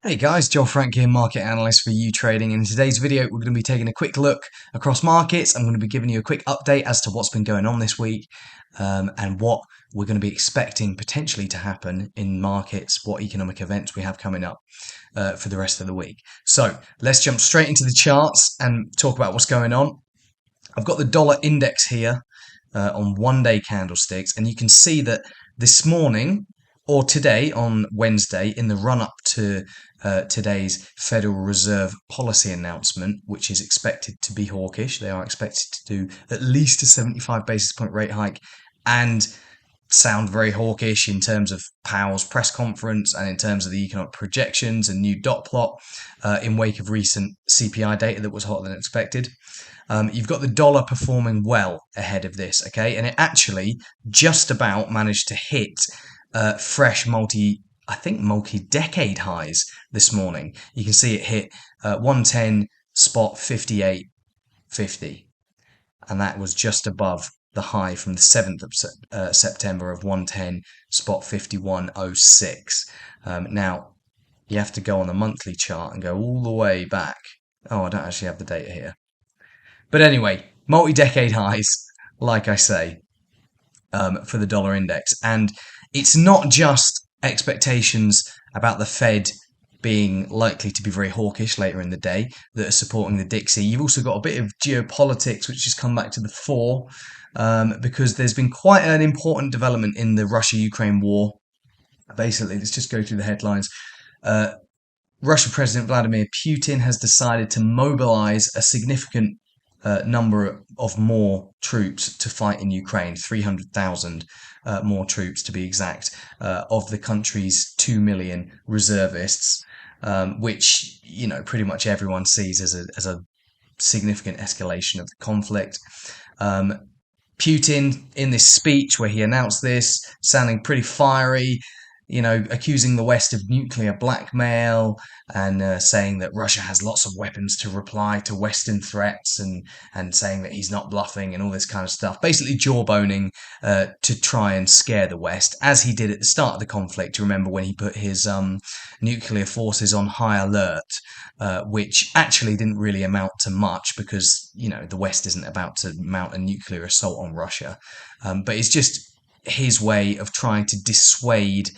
Hey guys, Joel Frank here, market analyst for YouTrading. In today's video, we're going to be taking a quick look across markets. I'm going to be giving you a quick update as to what's been going on this week and what we're going to be expecting potentially to happen in markets, what economic events we have coming up for the rest of the week. So let's jump straight into the charts and talk about what's going on. I've got the dollar index here on one-day candlesticks, and you can see that this morning or today on Wednesday, in the run-up to today's Federal Reserve policy announcement, which is expected to be hawkish. They are expected to do at least a 75 basis point rate hike and sound very hawkish in terms of Powell's press conference and in terms of the economic projections and new dot plot in wake of recent CPI data that was hotter than expected. You've got the dollar performing well ahead of this, okay? And it actually just about managed to hit fresh multi-decade highs this morning. You can see it hit 110 spot 58.50, and that was just above the high from the 7th of September of 110 spot 51.06. Now, you have to go on the monthly chart and go all the way back. Oh, I don't actually have the data here. But anyway, multi-decade highs, like I say, for the dollar index. And it's not just expectations about the Fed being likely to be very hawkish later in the day that are supporting the Dixie. You've also got a bit of geopolitics, which has come back to the fore because there's been quite an important development in the Russia-Ukraine war. Basically, let's just go through the headlines. Russian President Vladimir Putin has decided to mobilize a significant number of more troops to fight in Ukraine, 300,000 more troops to be exact, of the country's 2 million reservists, which, you know, pretty much everyone sees as a significant escalation of the conflict. Putin, in this speech where he announced this, sounding pretty fiery, you know, accusing the West of nuclear blackmail and saying that Russia has lots of weapons to reply to Western threats and saying that he's not bluffing and all this kind of stuff. Basically jawboning to try and scare the West, as he did at the start of the conflict. You remember when he put his nuclear forces on high alert, which actually didn't really amount to much because, you know, the West isn't about to mount a nuclear assault on Russia. But it's just his way of trying to dissuade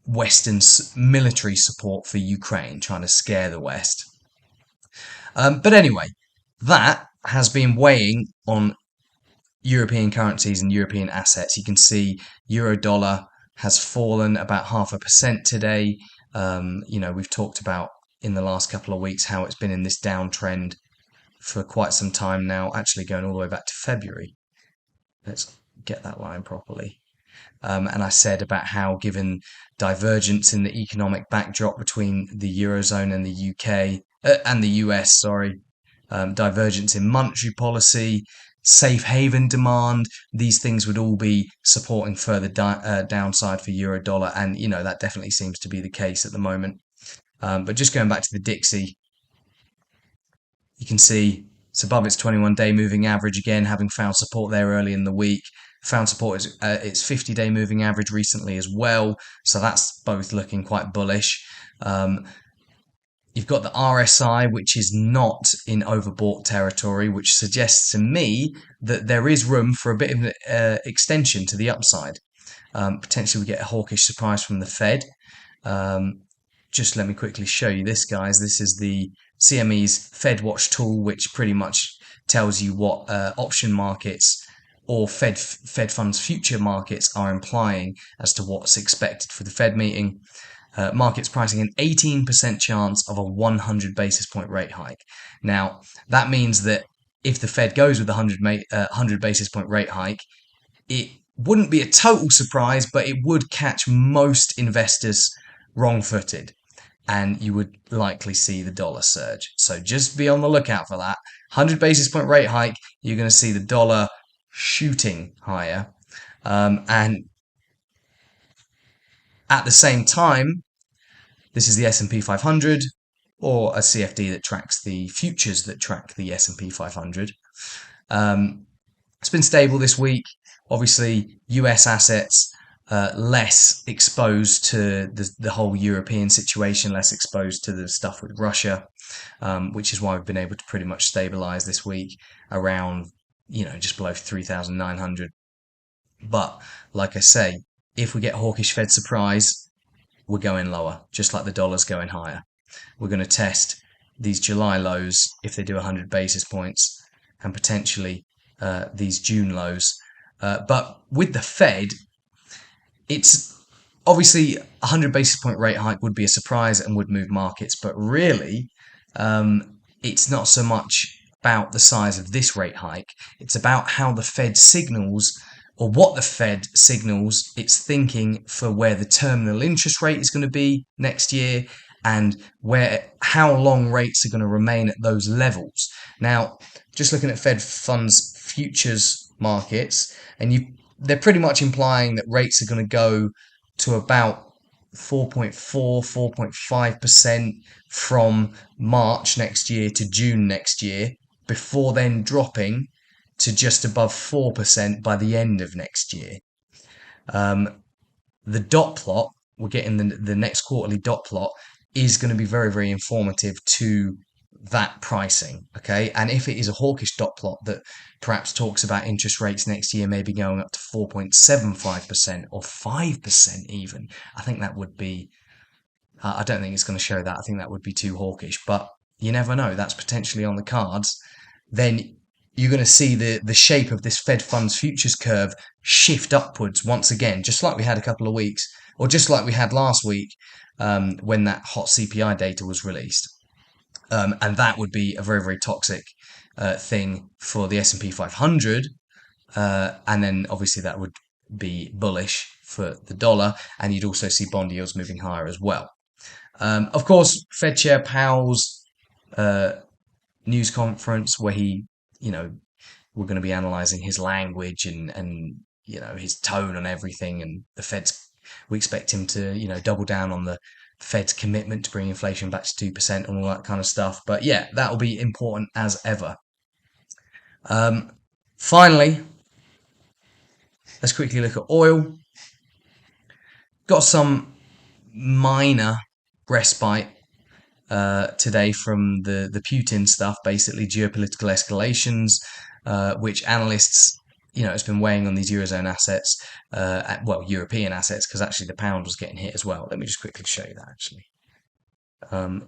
Western military support for Ukraine, trying to scare the West. But anyway, that has been weighing on European currencies and European assets. You can see euro dollar has fallen about 0.5% today. You know, we've talked about in the last couple of weeks how it's been in this downtrend for quite some time now, actually going all the way back to February. Let's get that line properly. And I said about how, given divergence in the economic backdrop between the Eurozone and the UK and the US, divergence in monetary policy, safe haven demand, these things would all be supporting further downside for euro dollar. And, you know, that definitely seems to be the case at the moment. But just going back to the Dixie, you can see it's above its 21-day moving average again, having found support there early in the week. Found support is its 50-day moving average recently as well, so that's both looking quite bullish. You've got the RSI, which is not in overbought territory, which suggests to me that there is room for a bit of an extension to the upside. Potentially we get a hawkish surprise from the Fed. Just let me quickly show you this, guys. This is the CME's Fed Watch tool, which pretty much tells you what option markets or Fed funds future markets are implying as to what's expected for the Fed meeting. Markets pricing an 18% chance of a 100 basis point rate hike. Now, that means that if the Fed goes with a 100 basis point rate hike, it wouldn't be a total surprise, but it would catch most investors wrong-footed, and you would likely see the dollar surge. So just be on the lookout for that. 100 basis point rate hike, you're going to see the dollar shooting higher. And at the same time, this is the S&P 500, or a CFD that tracks the futures that track the S&P 500. It's been stable this week. Obviously, US assets less exposed to the whole European situation, less exposed to the stuff with Russia, which is why we've been able to pretty much stabilize this week around, just below 3,900. But like I say, if we get hawkish Fed surprise, we're going lower, just like the dollar's going higher. We're going to test these July lows if they do 100 basis points, and potentially these June lows. But with the Fed, it's obviously 100 basis point rate hike would be a surprise and would move markets, but really, it's not so much about the size of this rate hike. It's about how the Fed signals, or what the Fed signals its thinking for where the terminal interest rate is going to be next year, and how long rates are going to remain at those levels. Now, just looking at Fed funds futures markets, and they're pretty much implying that rates are going to go to about 4.4, 4.5% from March next year to June next year, before then dropping to just above 4% by the end of next year. The dot plot, we're getting the next quarterly dot plot, is going to be very, very informative to that pricing. Okay. And if it is a hawkish dot plot that perhaps talks about interest rates next year maybe going up to 4.75% or 5% even, I think that would be, I don't think it's going to show that. I think that would be too hawkish, but you never know. That's potentially on the cards. Then you're going to see the shape of this Fed funds futures curve shift upwards once again, just like we had a couple of weeks, or just like we had last week when that hot CPI data was released. And that would be a very, very toxic thing for the S&P 500. And then obviously that would be bullish for the dollar, and you'd also see bond yields moving higher as well. Of course, Fed Chair Powell's news conference, where we're going to be analysing his language and his tone on everything, and we expect him to double down on the Fed's commitment to bring inflation back to 2% and all that kind of stuff. But yeah, that will be important as ever. Finally, let's quickly look at oil. Got some minor respite today from the Putin stuff, basically geopolitical escalations, which analysts, it's been weighing on these Eurozone assets, European assets, because actually the pound was getting hit as well. Let me just quickly show you that, actually.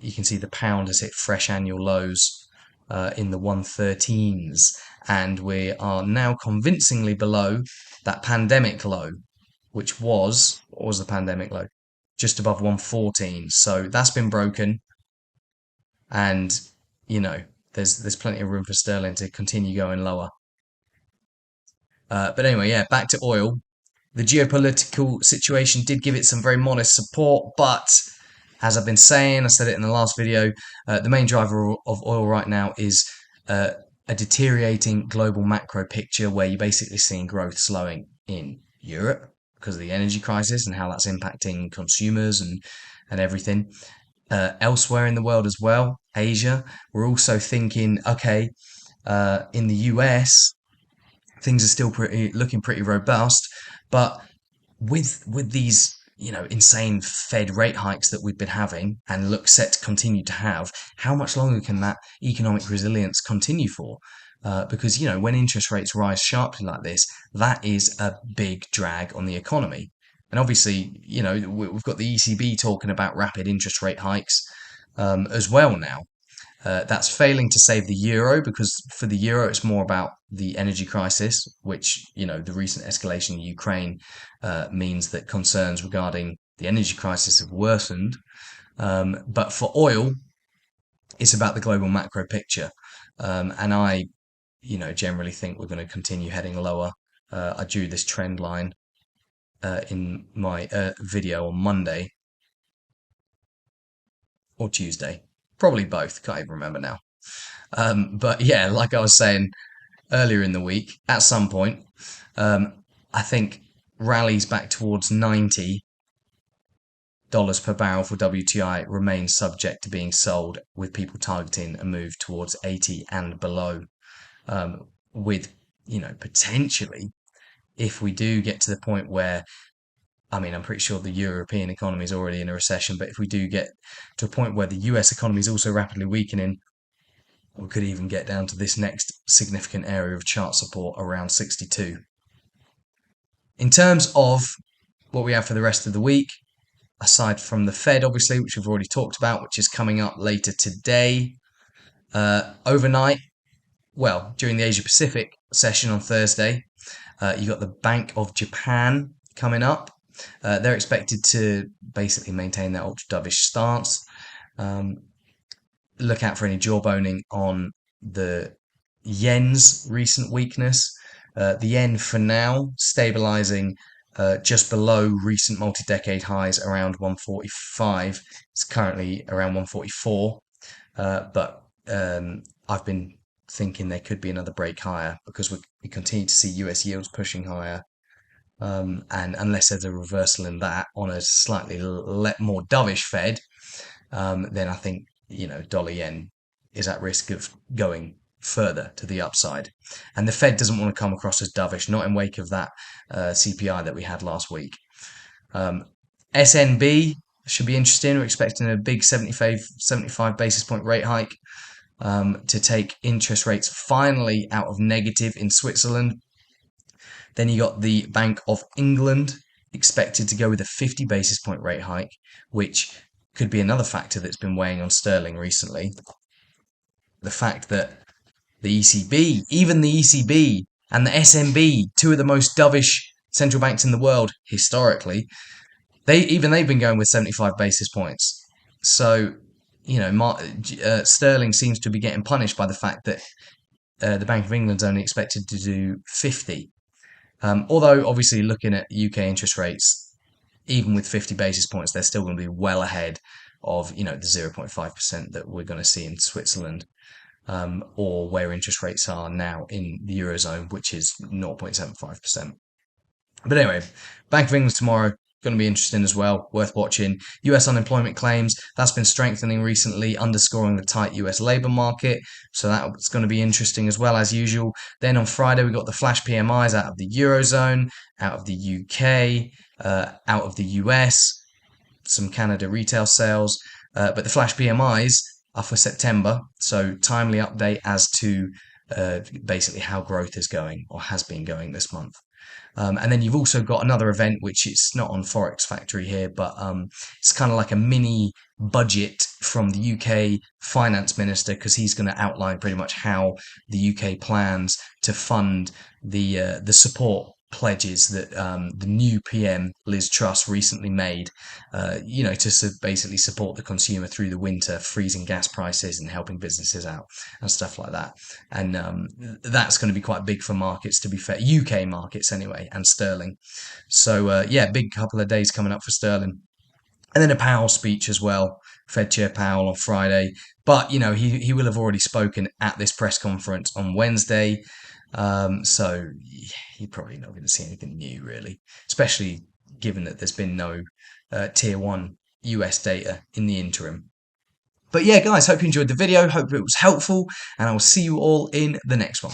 You can see the pound has hit fresh annual lows in the 113s, and we are now convincingly below that pandemic low, which was, what was the pandemic low? Just above 114. So that's been broken, and there's plenty of room for sterling to continue going lower. But anyway, yeah, back to oil. The geopolitical situation did give it some very modest support, but as I've been saying, I said it in the last video, the main driver of oil right now is a deteriorating global macro picture, where you're basically seeing growth slowing in Europe because of the energy crisis and how that's impacting consumers and everything. Elsewhere in the world as well, Asia, we're also thinking, okay, in the US, things are still looking pretty robust, but with these insane Fed rate hikes that we've been having and look set to continue to have, how much longer can that economic resilience continue for? Because when interest rates rise sharply like this, that is a big drag on the economy. And obviously, we've got the ECB talking about rapid interest rate hikes as well now. That's failing to save the euro, because for the euro, it's more about the energy crisis, which, the recent escalation in Ukraine means that concerns regarding the energy crisis have worsened. But for oil, it's about the global macro picture. And I, generally think we're going to continue heading lower. I drew this trend line in my video on Monday or Tuesday. Probably both, can't even remember now. But yeah, like I was saying earlier in the week, at some point, I think rallies back towards $90 per barrel for WTI remain subject to being sold, with people targeting a move towards 80 and below. With, potentially, if we do get to the point where I mean, I'm pretty sure the European economy is already in a recession, but if we do get to a point where the US economy is also rapidly weakening, we could even get down to this next significant area of chart support around 62. In terms of what we have for the rest of the week, aside from the Fed, obviously, which we've already talked about, which is coming up later today, overnight, well, during the Asia Pacific session on Thursday, you got the Bank of Japan coming up. They're expected to basically maintain their ultra dovish stance. Look out for any jawboning on the yen's recent weakness. The yen for now stabilizing just below recent multi-decade highs around 145. It's currently around 144, but I've been thinking there could be another break higher because we continue to see US yields pushing higher. And unless there's a reversal in that on a slightly more dovish Fed, then I think, dollar yen is at risk of going further to the upside. And the Fed doesn't want to come across as dovish, not in wake of that CPI that we had last week. SNB should be interesting. We're expecting a big 75 basis point rate hike to take interest rates finally out of negative in Switzerland. Then you got the Bank of England expected to go with a 50 basis point rate hike, which could be another factor that's been weighing on sterling recently. The fact that the ECB, even the ECB and the SNB, two of the most dovish central banks in the world historically, they've been going with 75 basis points. So, sterling seems to be getting punished by the fact that the Bank of England's only expected to do 50. Although, obviously, looking at UK interest rates, even with 50 basis points, they're still going to be well ahead of, the 0.5% that we're going to see in Switzerland, or where interest rates are now in the Eurozone, which is 0.75%. But anyway, Bank of England tomorrow, going to be interesting as well, worth watching. US unemployment claims, that's been strengthening recently, underscoring the tight US labour market. So that's going to be interesting as well, as usual. Then on Friday, we got the flash PMIs out of the Eurozone, out of the UK, out of the US, some Canada retail sales. But the flash PMIs are for September. So timely update as to basically how growth is going or has been going this month. And then you've also got another event, which is not on Forex Factory here, but it's kind of like a mini budget from the UK finance minister, because he's going to outline pretty much how the UK plans to fund the support pledges that the new PM Liz Truss recently made, to basically support the consumer through the winter, freezing gas prices and helping businesses out and stuff like that. And that's going to be quite big for markets, to be fair, UK markets anyway, and sterling. So big couple of days coming up for sterling. And then a Powell speech as well, Fed Chair Powell on Friday. But, he will have already spoken at this press conference on Wednesday. So you're probably not going to see anything new, really, especially given that there's been no tier 1 US data in the interim. But yeah, guys, hope you enjoyed the video. Hope it was helpful, and I will see you all in the next one.